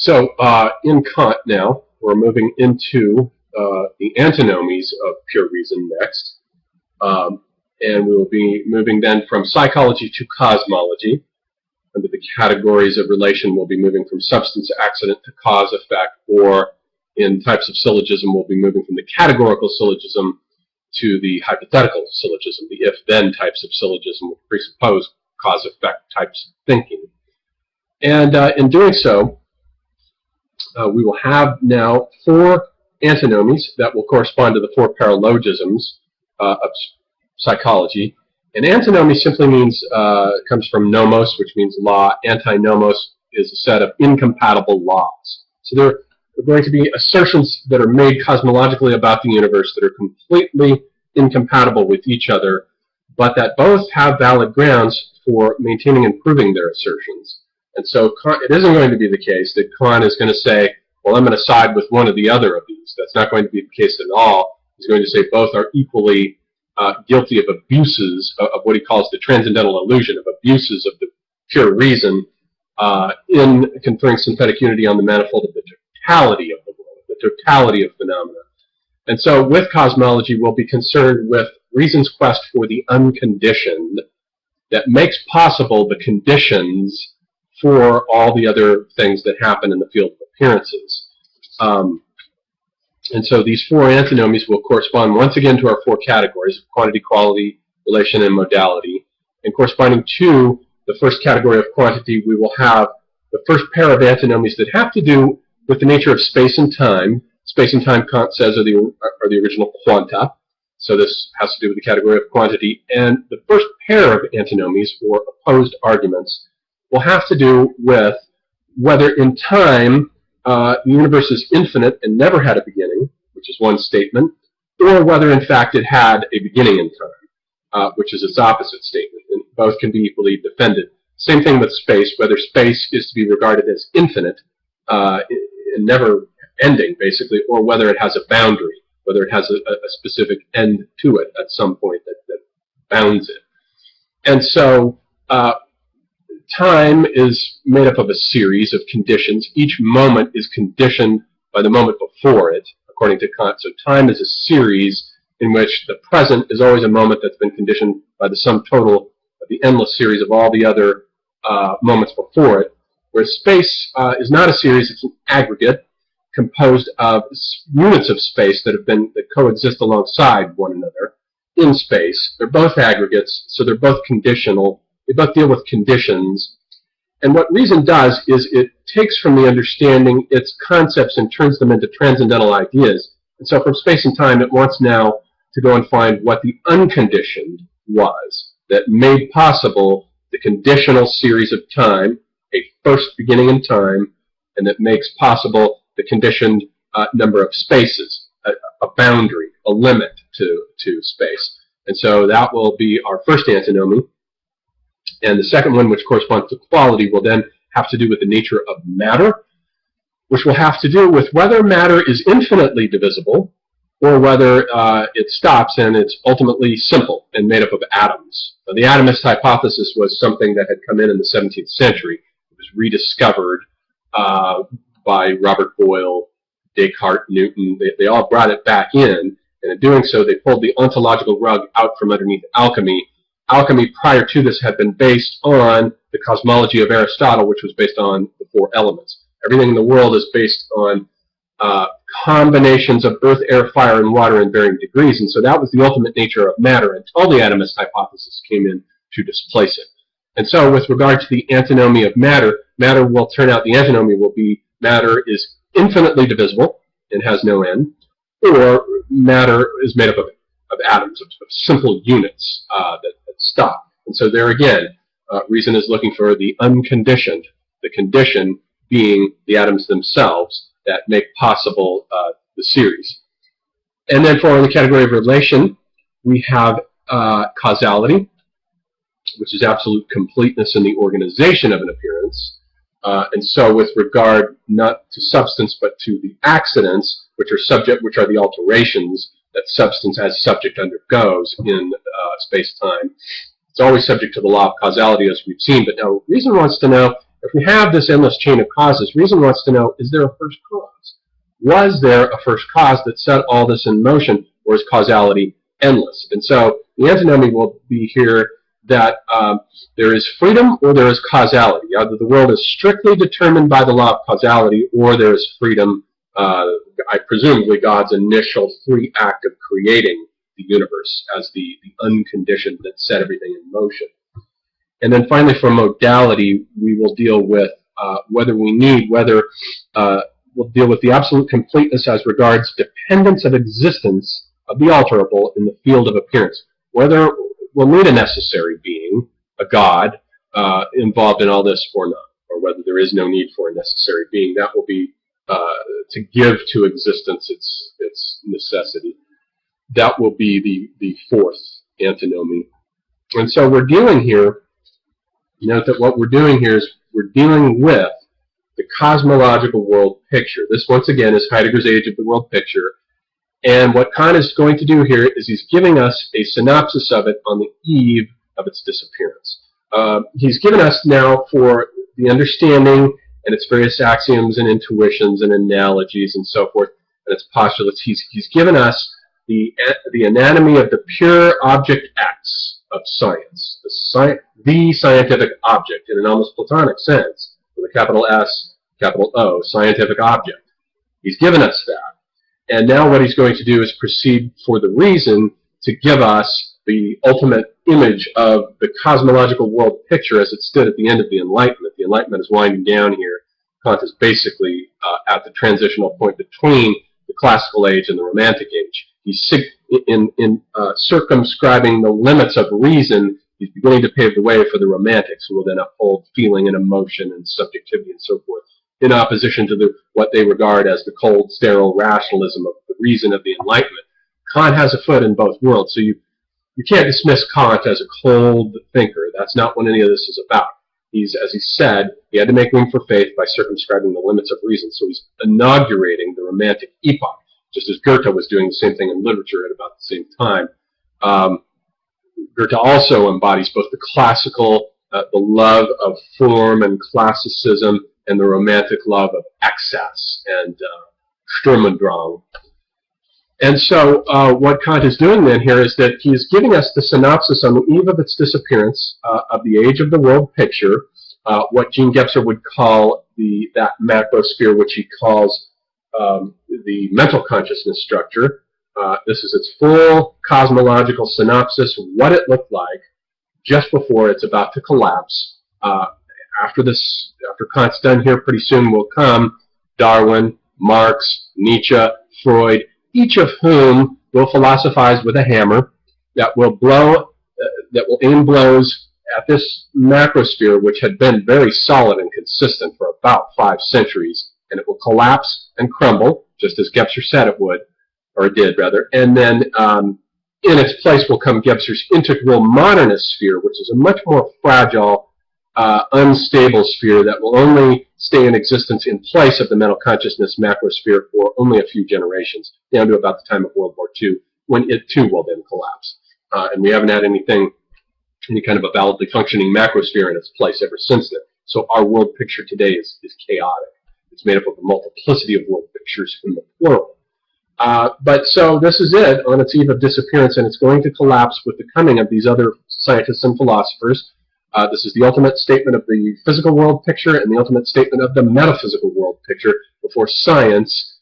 So in Kant now, we're moving into the antinomies of pure reason next. And we will be moving then from psychology to cosmology. Under the categories of relation, we'll be moving from substance accident to cause effect, or in types of syllogism, we'll be moving from the categorical syllogism to the hypothetical syllogism, the if-then types of syllogism, which presuppose cause-effect types of thinking. And in doing so, we will have now 4 antinomies that will correspond to the 4 paralogisms of psychology. And antinomy simply means, comes from nomos, which means law. Antinomos is a set of incompatible laws. So there are going to be assertions that are made cosmologically about the universe that are completely incompatible with each other, but that both have valid grounds for maintaining and proving their assertions. And so it isn't going to be the case that Kant is going to say, well, I'm going to side with one or the other of these. That's not going to be the case at all. He's going to say both are equally guilty of abuses of what he calls the transcendental illusion, of abuses of the pure reason in conferring synthetic unity on the manifold of the totality of the world, the totality of phenomena. And so with cosmology, we'll be concerned with reason's quest for the unconditioned that makes possible the conditions for all the other things that happen in the field of appearances. And so these 4 antinomies will correspond once again to our 4 categories of quantity, quality, relation, and modality. And corresponding to the first category of quantity, we will have the first pair of antinomies that have to do with the nature of space and time. Space and time, Kant says, are the original quanta. So this has to do with the category of quantity. And the first pair of antinomies, or opposed arguments, will have to do with whether in time the universe is infinite and never had a beginning, which is one statement, or whether in fact it had a beginning in time, which is its opposite statement. And both can be equally defended. Same thing with space, whether space is to be regarded as infinite and never ending, basically, or whether it has a boundary, whether it has a specific end to it at some point that bounds it. And so time is made up of a series of conditions. Each moment is conditioned by the moment before it, according to Kant. So time is a series in which the present is always a moment that's been conditioned by the sum total of the endless series of all the other moments before it. Whereas space is not a series, it's an aggregate composed of units of space that coexist alongside one another in space. They're both aggregates, so they're both conditional. They both deal with conditions. And what reason does is it takes from the understanding its concepts and turns them into transcendental ideas. And so from space and time, it wants now to go and find what the unconditioned was that made possible the conditional series of time, a first beginning in time, and that makes possible the conditioned number of spaces, a boundary, a limit to space. And so that will be our first antinomy. And the second one, which corresponds to quality, will then have to do with the nature of matter, which will have to do with whether matter is infinitely divisible or whether it stops and it's ultimately simple and made up of atoms. Now, the atomist hypothesis was something that had come in the 17th century. It was rediscovered by Robert Boyle, Descartes, Newton. They all brought it back in, and in doing so, they pulled the ontological rug out from underneath alchemy. Alchemy prior to this had been based on the cosmology of Aristotle, which was based on the 4 elements. Everything in the world is based on combinations of earth, air, fire, and water in varying degrees, and so that was the ultimate nature of matter until the atomist hypothesis came in to displace it. And so with regard to the antinomy of matter, matter will turn out, the antinomy will be matter is infinitely divisible and has no end, or matter is made up of atoms, of simple units that stop. And so there again, reason is looking for the unconditioned, the condition being the atoms themselves that make possible the series. And then for the category of relation, we have causality, which is absolute completeness in the organization of an appearance. And so with regard not to substance but to the accidents, which are the alterations that substance as subject undergoes in space-time. It's always subject to the law of causality, as we've seen, but now reason wants to know, if we have this endless chain of causes, reason wants to know, is there a first cause? Was there a first cause that set all this in motion, or is causality endless? And so the antinomy will be here that there is freedom or there is causality. Either the world is strictly determined by the law of causality, or there is freedom, presumably God's initial free act of creating the universe as the unconditioned that set everything in motion. And then finally, for modality, we will deal with we'll deal with the absolute completeness as regards dependence of existence of the alterable in the field of appearance. Whether we'll need a necessary being, a God, involved in all this or not, or whether there is no need for a necessary being. That will be to give to existence its necessity. That will be the fourth antinomy. And so we're dealing here, note that what we're doing here is we're dealing with the cosmological world picture. This, once again, is Heidegger's Age of the World Picture. And what Kant is going to do here is he's giving us a synopsis of it on the eve of its disappearance. He's given us now, for the understanding and its various axioms and intuitions and analogies and so forth, and its postulates, he's given us the anatomy of the pure object X of science, the scientific object in an almost Platonic sense, with a capital S, capital O, scientific object. He's given us that. And now what he's going to do is proceed for the reason to give us the ultimate image of the cosmological world picture as it stood at the end of the Enlightenment. The Enlightenment is winding down here. Kant is basically at the transitional point between the classical age and the Romantic age. He's circumscribing the limits of reason. He's beginning to pave the way for the Romantics, who will then uphold feeling and emotion and subjectivity and so forth, in opposition to what they regard as the cold, sterile rationalism of the reason of the Enlightenment. Kant has a foot in both worlds, so you can't dismiss Kant as a cold thinker. That's not what any of this is about. As he said, he had to make room for faith by circumscribing the limits of reason, so he's inaugurating the Romantic epoch, just as Goethe was doing the same thing in literature at about the same time. Goethe also embodies both the classical, the love of form and classicism, and the Romantic love of excess and Sturm und Drang. And so what Kant is doing then here is that he is giving us the synopsis on the eve of its disappearance of the age of the world picture, what Jean Gebser would call that macrosphere, which he calls the mental consciousness structure. This is its full cosmological synopsis, what it looked like just before it's about to collapse. After Kant's done here, pretty soon will come Darwin, Marx, Nietzsche, Freud, each of whom will philosophize with a hammer that will aim blows at this macrosphere, which had been very solid and consistent for about 5 centuries, and it will collapse and crumble, just as Gebser said it would, or it did rather, and then in its place will come Gebser's integral modernist sphere, which is a much more fragile, unstable sphere that will only stay in existence in place of the mental consciousness macrosphere for only a few generations, down to about the time of World War II, when it too will then collapse. And we haven't had any kind of a validly functioning macrosphere in its place ever since then. So our world picture today is chaotic. It's made up of a multiplicity of world pictures in the plural. But so this is it on its eve of disappearance, and it's going to collapse with the coming of these other scientists and philosophers. This is the ultimate statement of the physical world picture and the ultimate statement of the metaphysical world picture before science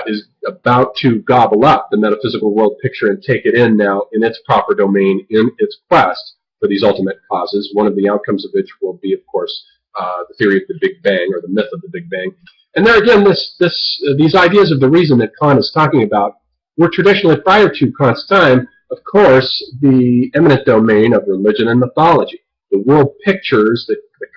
is about to gobble up the metaphysical world picture and take it in now in its proper domain in its quest for these ultimate causes, one of the outcomes of which will be, of course, the theory of the Big Bang, or the myth of the Big Bang. And there again, these ideas of the reason that Kant is talking about were traditionally, prior to Kant's time, of course, the eminent domain of religion and mythology. The world pictures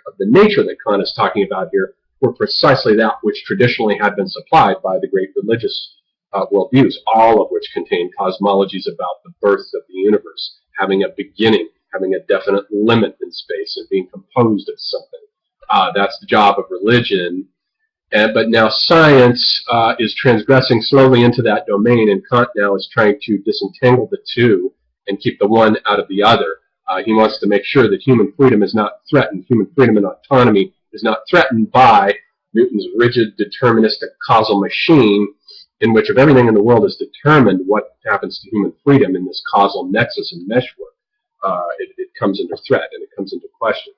of the nature that Kant is talking about here were precisely that which traditionally had been supplied by the great religious worldviews, all of which contain cosmologies about the birth of the universe, having a beginning, having a definite limit in space, and being composed of something. That's the job of religion. But now science is transgressing slowly into that domain, and Kant now is trying to disentangle the two and keep the one out of the other. He wants to make sure that human freedom is not threatened. Human freedom and autonomy is not threatened by Newton's rigid deterministic causal machine, in which if everything in the world is determined, what happens to human freedom in this causal nexus and meshwork, it comes under threat and it comes into question.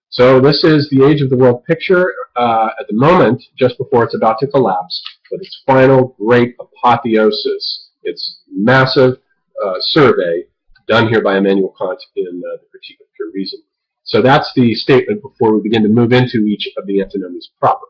So this is the age of the world picture at the moment, just before it's about to collapse, with its final great apotheosis, its massive survey done here by Immanuel Kant in the Critique of Pure Reason. So that's the statement before we begin to move into each of the antinomies proper.